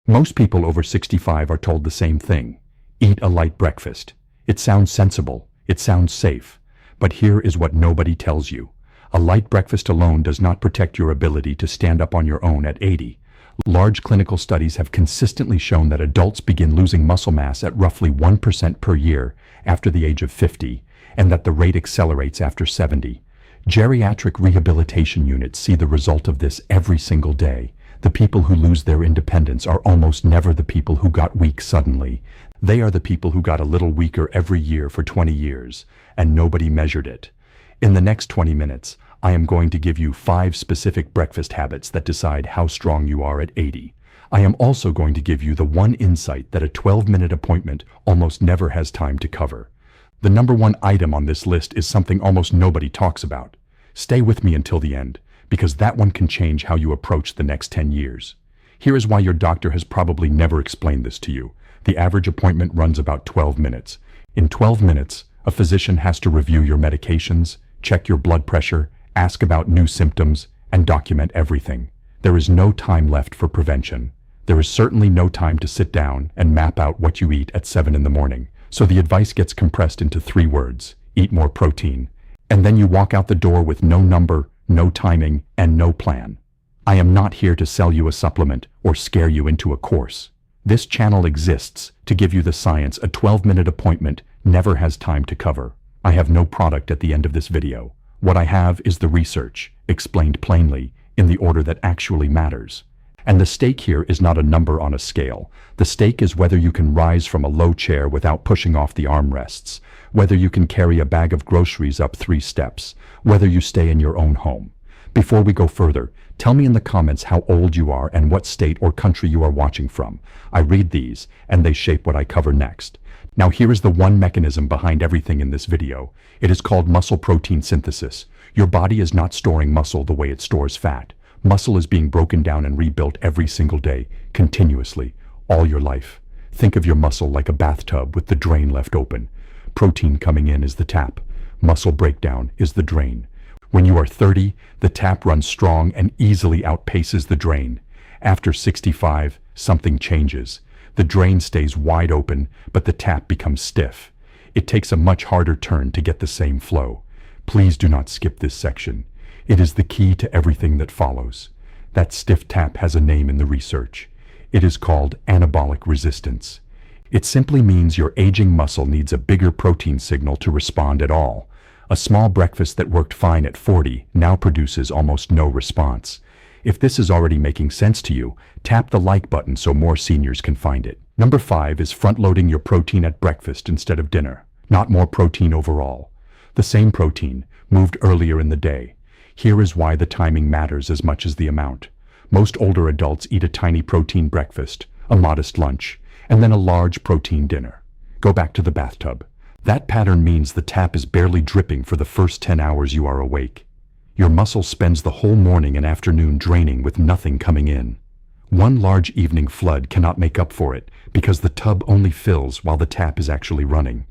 Most people over 65 are told the same thing. Eat a light breakfast. It sounds sensible. It sounds safe. But here is what nobody tells you. A light breakfast alone does not protect your ability to stand up on your own at 80. Large clinical studies have consistently shown that adults begin losing muscle mass at roughly 1% per year after the age of 50, and that the rate accelerates after 70. Geriatric rehabilitation units see the result of this every single day. The people who lose their independence are almost never the people who got weak suddenly. They are the people who got a little weaker every year for 20 years, and nobody measured it. In the next 20 minutes, I am going to give you 5 specific breakfast habits that decide how strong you are at 80. I am also going to give you the one insight that a 12-minute appointment almost never has time to cover. The number one item on this list is something almost nobody talks about. Stay with me until the end, because that one can change how you approach the next 10 years. Here is why your doctor has probably never explained this to you. The average appointment runs about 12 minutes. In 12 minutes, a physician has to review your medications, check your blood pressure, ask about new symptoms, and document everything. There is no time left for prevention. There is certainly no time to sit down and map out what you eat at 7 in the morning. So the advice gets compressed into 3 words: eat more protein. And then you walk out the door with no number, no timing, and no plan. I am not here to sell you a supplement or scare you into a course. This channel exists to give you the science a 12-minute appointment never has time to cover. I have no product at the end of this video. What I have is the research, explained plainly, in the order that actually matters. And the stake here is not a number on a scale. The stake is whether you can rise from a low chair without pushing off the armrests, whether you can carry a bag of groceries up 3 steps, whether you stay in your own home. Before we go further, tell me in the comments how old you are and what state or country you are watching from. I read these, and they shape what I cover next. Now here is the one mechanism behind everything in this video. It is called muscle protein synthesis. Your body is not storing muscle the way it stores fat. Muscle is being broken down and rebuilt every single day, continuously, all your life. Think of your muscle like a bathtub with the drain left open. Protein coming in is the tap. Muscle breakdown is the drain. When you are 30, the tap runs strong and easily outpaces the drain. After 65, something changes. The drain stays wide open, but the tap becomes stiff. It takes a much harder turn to get the same flow. Please do not skip this section. It is the key to everything that follows. That stiff tap has a name in the research. It is called anabolic resistance. It simply means your aging muscle needs a bigger protein signal to respond at all. A small breakfast that worked fine at 40 now produces almost no response. If this is already making sense to you, tap the like button so more seniors can find it. Number 5 is front-loading your protein at breakfast instead of dinner. Not more protein overall. The same protein, moved earlier in the day. Here is why the timing matters as much as the amount. Most older adults eat a tiny protein breakfast, a modest lunch, and then a large protein dinner. Go back to the bathtub. That pattern means the tap is barely dripping for the first 10 hours you are awake. Your muscle spends the whole morning and afternoon draining with nothing coming in. One large evening flood cannot make up for it because the tub only fills while the tap is actually running.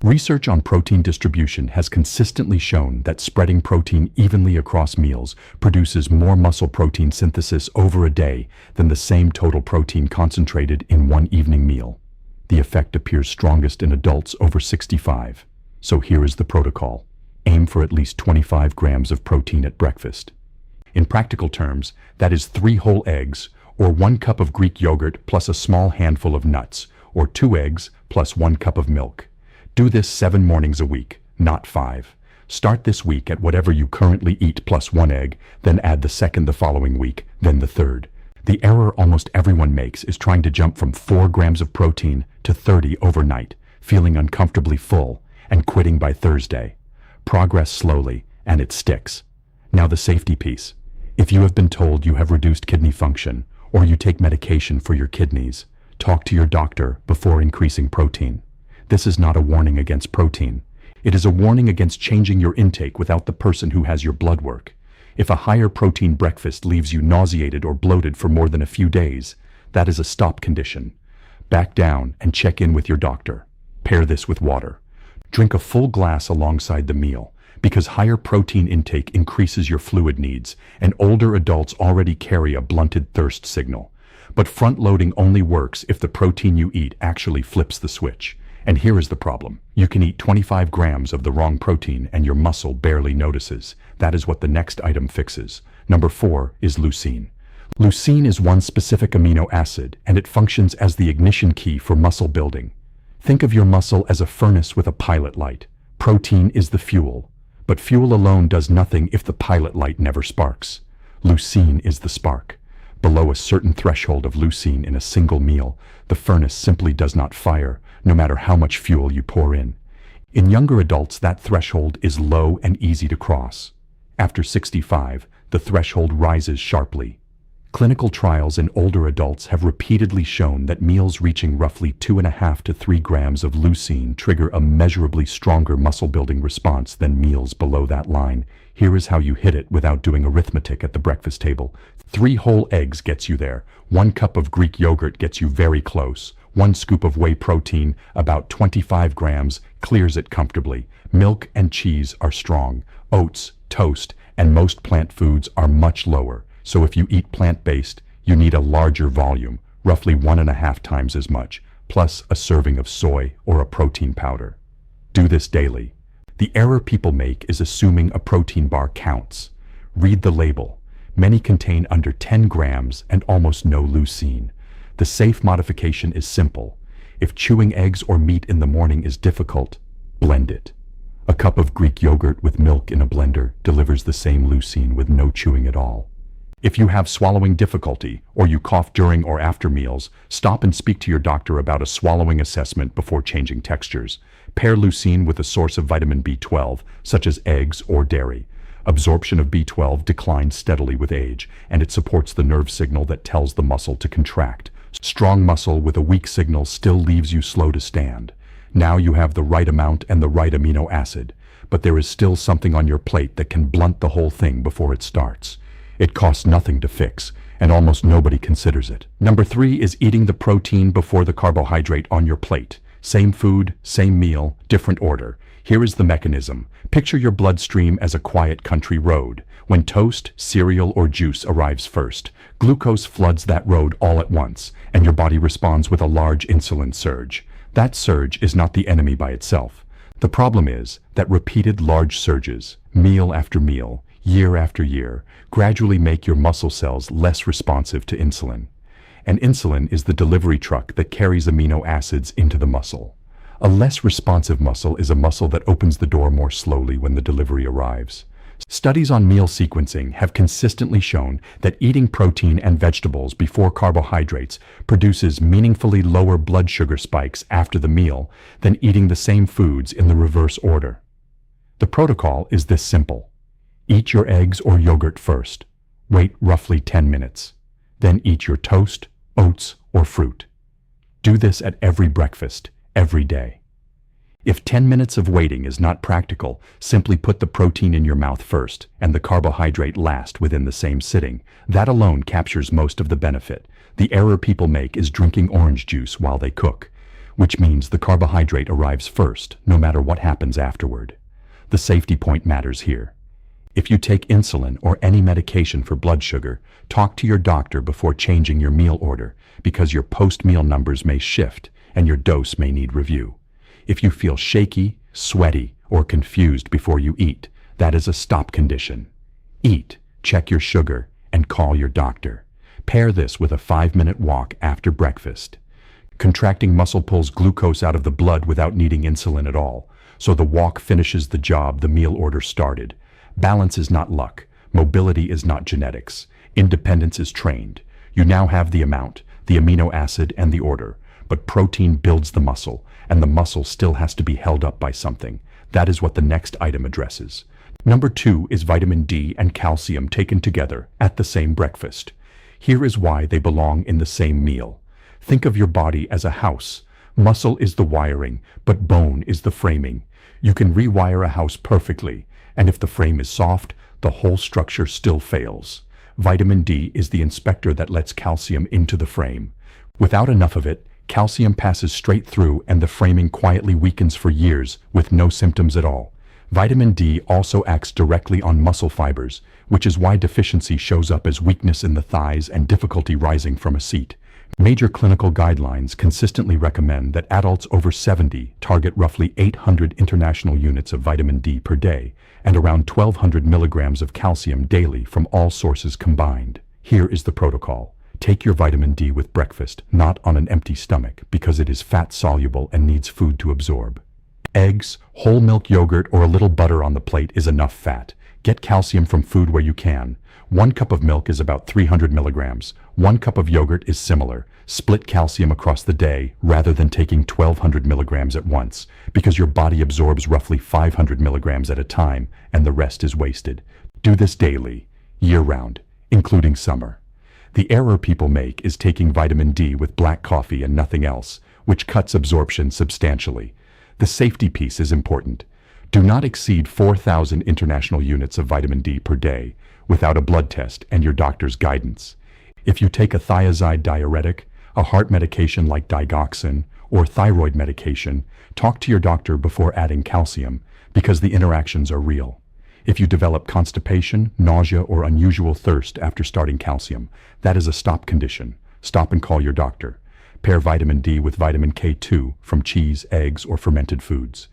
Research on protein distribution has consistently shown that spreading protein evenly across meals produces more muscle protein synthesis over a day than the same total protein concentrated in one evening meal. The effect appears strongest in adults over 65. So here is the protocol. Aim for at least 25 grams of protein at breakfast. In practical terms, that is 3 whole eggs, or 1 cup of Greek yogurt plus a small handful of nuts, or 2 eggs plus 1 cup of milk. Do this 7 mornings a week, not 5. Start this week at whatever you currently eat plus 1 egg, then add the second the following week, then the third. The error almost everyone makes is trying to jump from 4 grams of protein to 30 overnight, feeling uncomfortably full, and quitting by Thursday. Progress slowly, and it sticks. Now the safety piece. If you have been told you have reduced kidney function, or you take medication for your kidneys, talk to your doctor before increasing protein. This is not a warning against protein. It is a warning against changing your intake without the person who has your blood work. If a higher protein breakfast leaves you nauseated or bloated for more than a few days, that is a stop condition. Back down and check in with your doctor. Pair this with water. Drink a full glass alongside the meal, because higher protein intake increases your fluid needs, and older adults already carry a blunted thirst signal. But front-loading only works if the protein you eat actually flips the switch. And here is the problem. You can eat 25 grams of the wrong protein and your muscle barely notices. That is what the next item fixes. Number 4 is leucine. Leucine is one specific amino acid, and it functions as the ignition key for muscle building. Think of your muscle as a furnace with a pilot light. Protein is the fuel, but fuel alone does nothing if the pilot light never sparks. Leucine is the spark. Below a certain threshold of leucine in a single meal, the furnace simply does not fire, no matter how much fuel you pour in. In younger adults, that threshold is low and easy to cross. After 65, the threshold rises sharply. Clinical trials in older adults have repeatedly shown that meals reaching roughly 2.5 to 3 grams of leucine trigger a measurably stronger muscle-building response than meals below that line. Here is how you hit it without doing arithmetic at the breakfast table. 3 whole eggs gets you there. 1 cup of Greek yogurt gets you very close. 1 scoop of whey protein, about 25 grams, clears it comfortably. Milk and cheese are strong. Oats, toast, and most plant foods are much lower. So if you eat plant-based, you need a larger volume, roughly 1.5 times as much, plus a serving of soy or a protein powder. Do this daily. The error people make is assuming a protein bar counts. Read the label. Many contain under 10 grams and almost no leucine. The safe modification is simple. If chewing eggs or meat in the morning is difficult, blend it. A cup of Greek yogurt with milk in a blender delivers the same leucine with no chewing at all. If you have swallowing difficulty, or you cough during or after meals, stop and speak to your doctor about a swallowing assessment before changing textures. Pair leucine with a source of vitamin B12, such as eggs or dairy. Absorption of B12 declines steadily with age, and it supports the nerve signal that tells the muscle to contract. Strong muscle with a weak signal still leaves you slow to stand. Now you have the right amount and the right amino acid, but there is still something on your plate that can blunt the whole thing before it starts. It costs nothing to fix, and almost nobody considers it. Number 3 is eating the protein before the carbohydrate on your plate. Same food, same meal, different order. Here is the mechanism. Picture your bloodstream as a quiet country road. When toast, cereal, or juice arrives first, glucose floods that road all at once, and your body responds with a large insulin surge. That surge is not the enemy by itself. The problem is that repeated large surges, meal after meal, year after year, gradually make your muscle cells less responsive to insulin. And insulin is the delivery truck that carries amino acids into the muscle. A less responsive muscle is a muscle that opens the door more slowly when the delivery arrives. Studies on meal sequencing have consistently shown that eating protein and vegetables before carbohydrates produces meaningfully lower blood sugar spikes after the meal than eating the same foods in the reverse order. The protocol is this simple. Eat your eggs or yogurt first. Wait roughly 10 minutes. Then eat your toast, oats, or fruit. Do this at every breakfast, every day. If 10 minutes of waiting is not practical, simply put the protein in your mouth first and the carbohydrate last within the same sitting. That alone captures most of the benefit. The error people make is drinking orange juice while they cook, which means the carbohydrate arrives first, no matter what happens afterward. The safety point matters here. If you take insulin or any medication for blood sugar, talk to your doctor before changing your meal order, because your post-meal numbers may shift and your dose may need review. If you feel shaky, sweaty, or confused before you eat, that is a stop condition. Eat, check your sugar, and call your doctor. Pair this with a 5-minute walk after breakfast. Contracting muscle pulls glucose out of the blood without needing insulin at all, so the walk finishes the job the meal order started. Balance is not luck. Mobility is not genetics. Independence is trained. You now have the amount, the amino acid, and the order. But protein builds the muscle, and the muscle still has to be held up by something. That is what the next item addresses. Number 2 is vitamin D and calcium taken together at the same breakfast. Here is why they belong in the same meal. Think of your body as a house. Muscle is the wiring, but bone is the framing. You can rewire a house perfectly, and if the frame is soft, the whole structure still fails. Vitamin D is the inspector that lets calcium into the frame. Without enough of it, calcium passes straight through and the framing quietly weakens for years with no symptoms at all. Vitamin D also acts directly on muscle fibers, which is why deficiency shows up as weakness in the thighs and difficulty rising from a seat. Major clinical guidelines consistently recommend that adults over 70 target roughly 800 international units of vitamin D per day and around 1,200 milligrams of calcium daily from all sources combined. Here is the protocol. Take your vitamin D with breakfast, not on an empty stomach, because it is fat-soluble and needs food to absorb. Eggs, whole milk yogurt, or a little butter on the plate is enough fat. Get calcium from food where you can. 1 cup of milk is about 300 milligrams. 1 cup of yogurt is similar. Split calcium across the day rather than taking 1,200 milligrams at once, because your body absorbs roughly 500 milligrams at a time and the rest is wasted. Do this daily, year-round, including summer. The error people make is taking vitamin D with black coffee and nothing else, which cuts absorption substantially. The safety piece is important. Do not exceed 4,000 international units of vitamin D per day without a blood test and your doctor's guidance. If you take a thiazide diuretic, a heart medication like digoxin, or thyroid medication, talk to your doctor before adding calcium, because the interactions are real. If you develop constipation, nausea, or unusual thirst after starting calcium, that is a stop condition. Stop and call your doctor. Pair vitamin D with vitamin K2 from cheese, eggs, or fermented foods.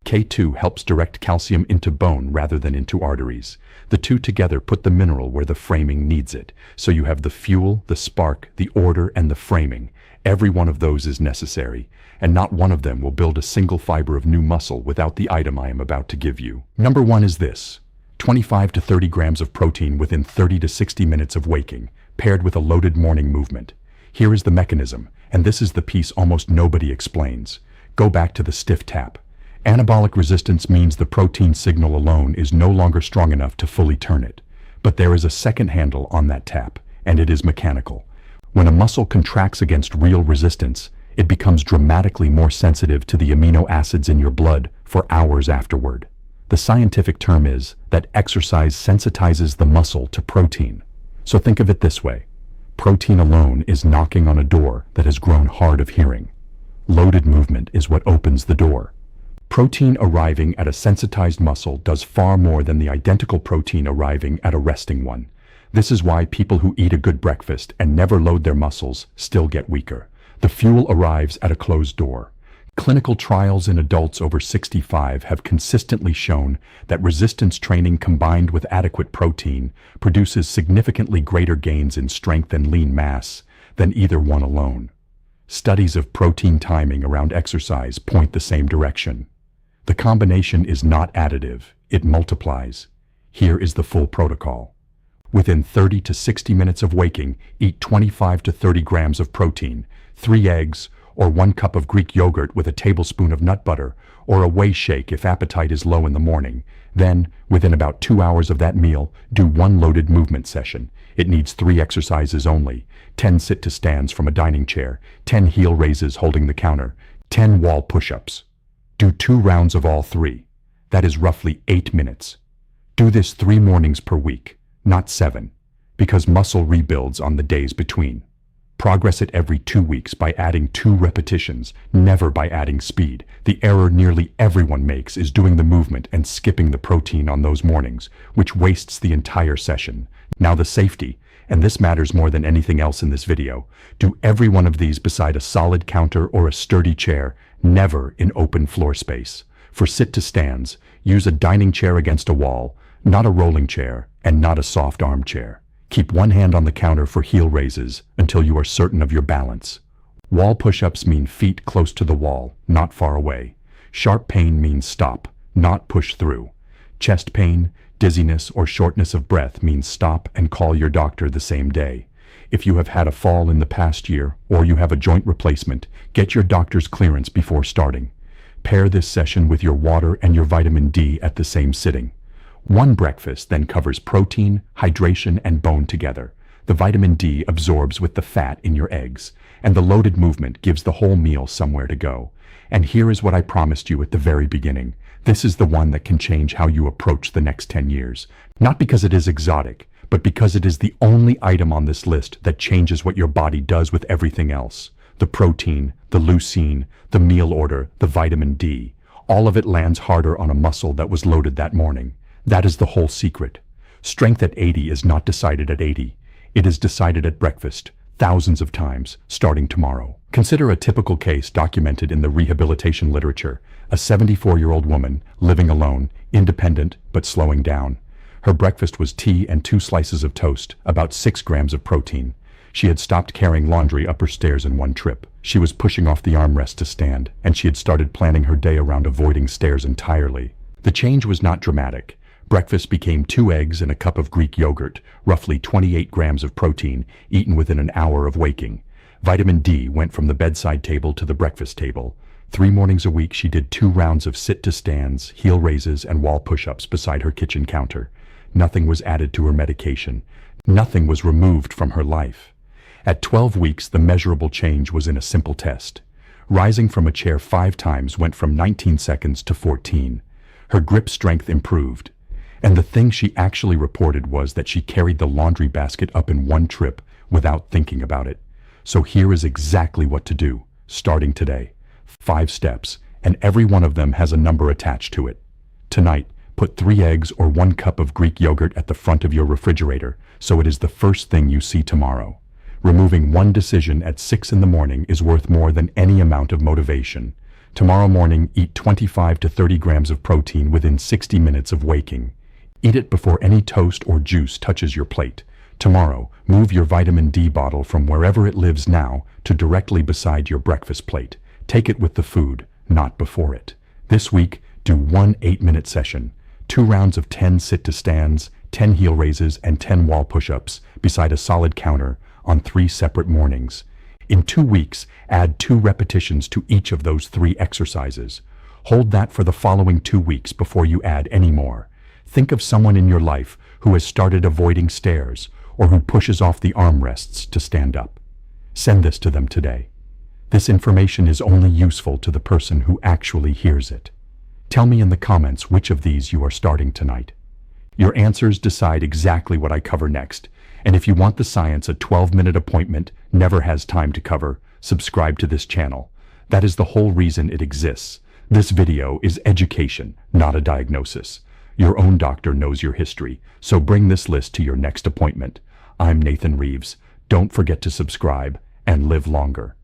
K2 helps direct calcium into bone rather than into arteries. The two together put the mineral where the framing needs it, so you have the fuel, the spark, the order, and the framing. Every one of those is necessary, and not one of them will build a single fiber of new muscle without the item I am about to give you. Number 1 is this: 25 to 30 grams of protein within 30 to 60 minutes of waking, paired with a loaded morning movement. Here is the mechanism, and this is the piece almost nobody explains. Go back to the stiff tap. Anabolic resistance means the protein signal alone is no longer strong enough to fully turn it. But there is a second handle on that tap, and it is mechanical. When a muscle contracts against real resistance, it becomes dramatically more sensitive to the amino acids in your blood for hours afterward. The scientific term is that exercise sensitizes the muscle to protein. So think of it this way. Protein alone is knocking on a door that has grown hard of hearing. Loaded movement is what opens the door. Protein arriving at a sensitized muscle does far more than the identical protein arriving at a resting one. This is why people who eat a good breakfast and never load their muscles still get weaker. The fuel arrives at a closed door. Clinical trials in adults over 65 have consistently shown that resistance training combined with adequate protein produces significantly greater gains in strength and lean mass than either one alone. Studies of protein timing around exercise point the same direction. The combination is not additive, it multiplies. Here is the full protocol. Within 30 to 60 minutes of waking, eat 25 to 30 grams of protein, 3 eggs, or 1 cup of Greek yogurt with a tablespoon of nut butter, or a whey shake if appetite is low in the morning. Then, within about 2 hours of that meal, do 1 loaded movement session. It needs 3 exercises only: 10 sit-to-stands from a dining chair, 10 heel raises holding the counter, 10 wall push-ups. Do 2 rounds of all 3. That is roughly 8 minutes. Do this 3 mornings per week, not 7, because muscle rebuilds on the days between. Progress it every 2 weeks by adding 2 repetitions, never by adding speed. The error nearly everyone makes is doing the movement and skipping the protein on those mornings, which wastes the entire session. Now the safety, and this matters more than anything else in this video. Do every one of these beside a solid counter or a sturdy chair, never in open floor space. For sit-to-stands, use a dining chair against a wall, not a rolling chair, and not a soft armchair. Keep one hand on the counter for heel raises until you are certain of your balance. Wall push-ups mean feet close to the wall, not far away. Sharp pain means stop, not push through. Chest pain, dizziness, or shortness of breath means stop and call your doctor the same day. If you have had a fall in the past year or you have a joint replacement, get your doctor's clearance before starting. Pair this session with your water and your vitamin D at the same sitting. One breakfast then covers protein, hydration, and bone together. The vitamin D absorbs with the fat in your eggs, and the loaded movement gives the whole meal somewhere to go. And here is what I promised you at the very beginning. This is the one that can change how you approach the next 10 years. Not because it is exotic, but because it is the only item on this list that changes what your body does with everything else. The protein, the leucine, the meal order, the vitamin D. All of it lands harder on a muscle that was loaded that morning. That is the whole secret. Strength at 80 is not decided at 80. It is decided at breakfast, thousands of times, starting tomorrow. Consider a typical case documented in the rehabilitation literature. A 74-year-old woman, living alone, independent, but slowing down. Her breakfast was tea and 2 slices of toast, about 6 grams of protein. She had stopped carrying laundry up her stairs in one trip. She was pushing off the armrest to stand, and she had started planning her day around avoiding stairs entirely. The change was not dramatic. Breakfast became 2 eggs and a cup of Greek yogurt, roughly 28 grams of protein, eaten within an hour of waking. Vitamin D went from the bedside table to the breakfast table. 3 mornings a week she did 2 rounds of sit-to-stands, heel raises, and wall push-ups beside her kitchen counter. Nothing was added to her medication. Nothing was removed from her life. At 12 weeks, the measurable change was in a simple test. Rising from a chair 5 times went from 19 seconds to 14. Her grip strength improved. And the thing she actually reported was that she carried the laundry basket up in one trip without thinking about it. So here is exactly what to do, starting today. 5 steps, and every one of them has a number attached to it. Tonight, put 3 eggs or 1 cup of Greek yogurt at the front of your refrigerator, so it is the first thing you see tomorrow. Removing one decision at 6 in the morning is worth more than any amount of motivation. Tomorrow morning, eat 25 to 30 grams of protein within 60 minutes of waking. Eat it before any toast or juice touches your plate. Tomorrow, move your vitamin D bottle from wherever it lives now to directly beside your breakfast plate. Take it with the food, not before it. This week, do 1 8-minute session, 2 rounds of 10 sit-to-stands, 10 heel raises, and 10 wall push-ups beside a solid counter on 3 separate mornings. In 2 weeks, add 2 repetitions to each of those 3 exercises. Hold that for the following 2 weeks before you add any more. Think of someone in your life who has started avoiding stairs or who pushes off the armrests to stand up. Send this to them today. This information is only useful to the person who actually hears it. Tell me in the comments which of these you are starting tonight. Your answers decide exactly what I cover next. And if you want the science a 12-minute appointment never has time to cover, subscribe to this channel. That is the whole reason it exists. This video is education, not a diagnosis. Your own doctor knows your history, so bring this list to your next appointment. I'm Nathan Reeves. Don't forget to subscribe and live longer.